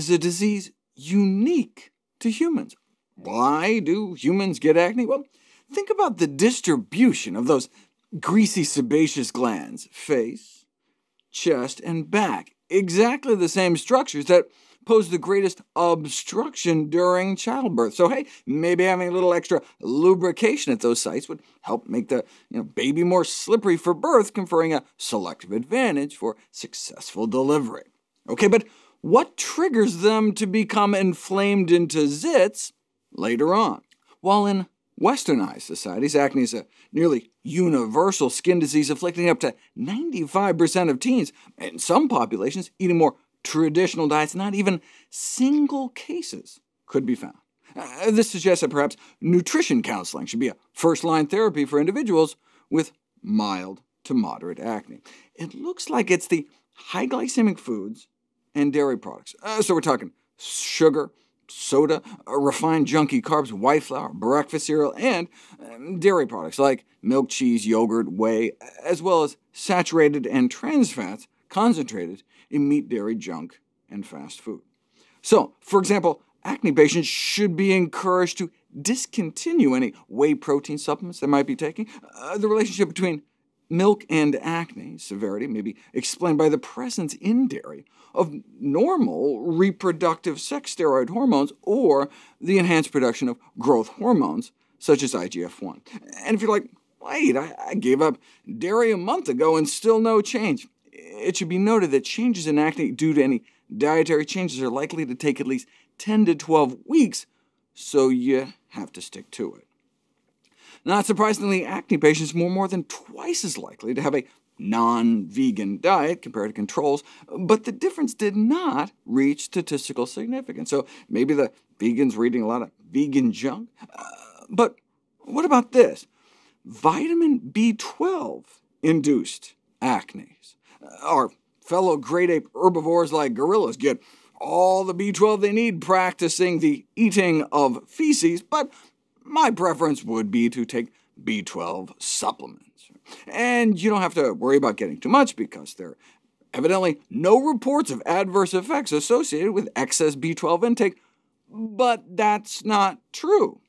is a disease unique to humans. Why do humans get acne? Well, think about the distribution of those greasy sebaceous glands, face, chest, and back. Exactly the same structures that pose the greatest obstruction during childbirth. So hey, maybe having a little extra lubrication at those sites would help make the baby more slippery for birth, conferring a selective advantage for successful delivery. Okay, but what triggers them to become inflamed into zits later on? While in Westernized societies, acne is a nearly universal skin disease afflicting up to 95% of teens. In some populations, eating more traditional diets, not even single cases could be found. This suggests that perhaps nutrition counseling should be a first-line therapy for individuals with mild to moderate acne. It looks like it's the high-glycemic foods and dairy products. So we're talking sugar, soda, refined junky carbs, white flour, breakfast cereal, and dairy products like milk, cheese, yogurt, whey, as well as saturated and trans fats concentrated in meat, dairy, junk, and fast food. So, for example, acne patients should be encouraged to discontinue any whey protein supplements they might be taking. The relationship between milk and acne severity may be explained by the presence in dairy of normal reproductive sex steroid hormones or the enhanced production of growth hormones, such as IGF-1. And if you're like, wait, I gave up dairy a month ago and still no change, it should be noted that changes in acne due to any dietary changes are likely to take at least 10 to 12 weeks, so you have to stick to it. Not surprisingly, acne patients are more than twice as likely to have a non-vegan diet compared to controls, but the difference did not reach statistical significance. So maybe the vegans were eating a lot of vegan junk. But what about this? Vitamin B12 induced acne. Our fellow great ape herbivores like gorillas get all the B12 they need practicing the eating of feces, but my preference would be to take B12 supplements. And you don't have to worry about getting too much because there are evidently no reports of adverse effects associated with excess B12 intake, but that's not true.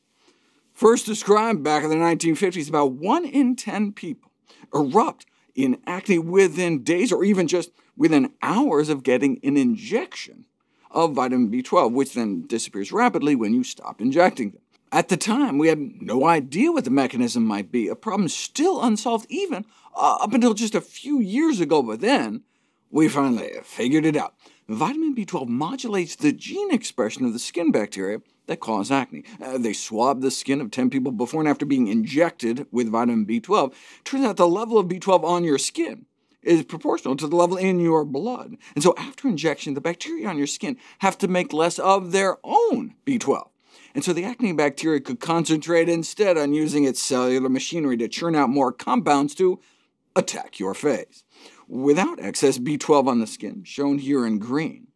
First described back in the 1950s, about 1 in 10 people erupt in acne within days or even just within hours of getting an injection of vitamin B12, which then disappears rapidly when you stop injecting them. At the time, we had no idea what the mechanism might be, a problem still unsolved even up until just a few years ago, but then we finally figured it out. Vitamin B12 modulates the gene expression of the skin bacteria that cause acne. They swabbed the skin of 10 people before and after being injected with vitamin B12. Turns out the level of B12 on your skin is proportional to the level in your blood. And so after injection, the bacteria on your skin have to make less of their own B12. And so the acne bacteria could concentrate instead on using its cellular machinery to churn out more compounds to attack your face. Without excess B12 on the skin, shown here in green,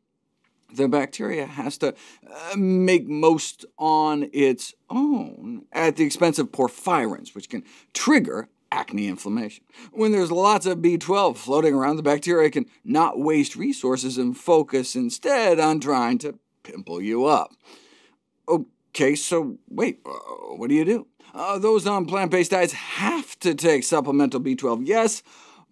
the bacteria has to make most on its own at the expense of porphyrins, which can trigger acne inflammation. When there's lots of B12 floating around, the bacteria can not waste resources and focus instead on trying to pimple you up. Okay, so wait, what do you do? Those on plant-based diets have to take supplemental B12, yes,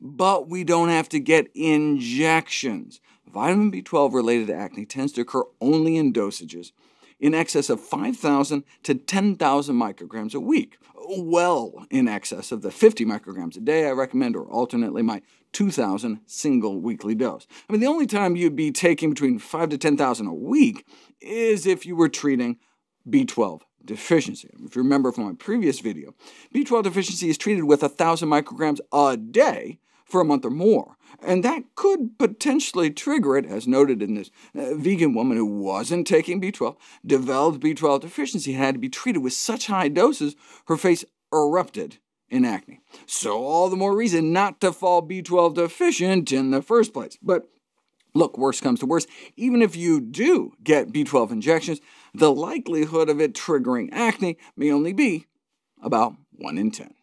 but we don't have to get injections. Vitamin B12-related acne tends to occur only in dosages in excess of 5,000 to 10,000 micrograms a week, well in excess of the 50 micrograms a day I recommend, or alternately my 2,000 single weekly dose. I mean, the only time you'd be taking between 5 to 10,000 a week is if you were treating B12 deficiency. If you remember from my previous video, B12 deficiency is treated with 1,000 micrograms a day for a month or more, and that could potentially trigger it, as noted in this vegan woman who wasn't taking B12, developed B12 deficiency, and had to be treated with such high doses her face erupted in acne. So all the more reason not to fall B12 deficient in the first place. But look, worst comes to worst, even if you do get B12 injections, the likelihood of it triggering acne may only be about 1 in 10.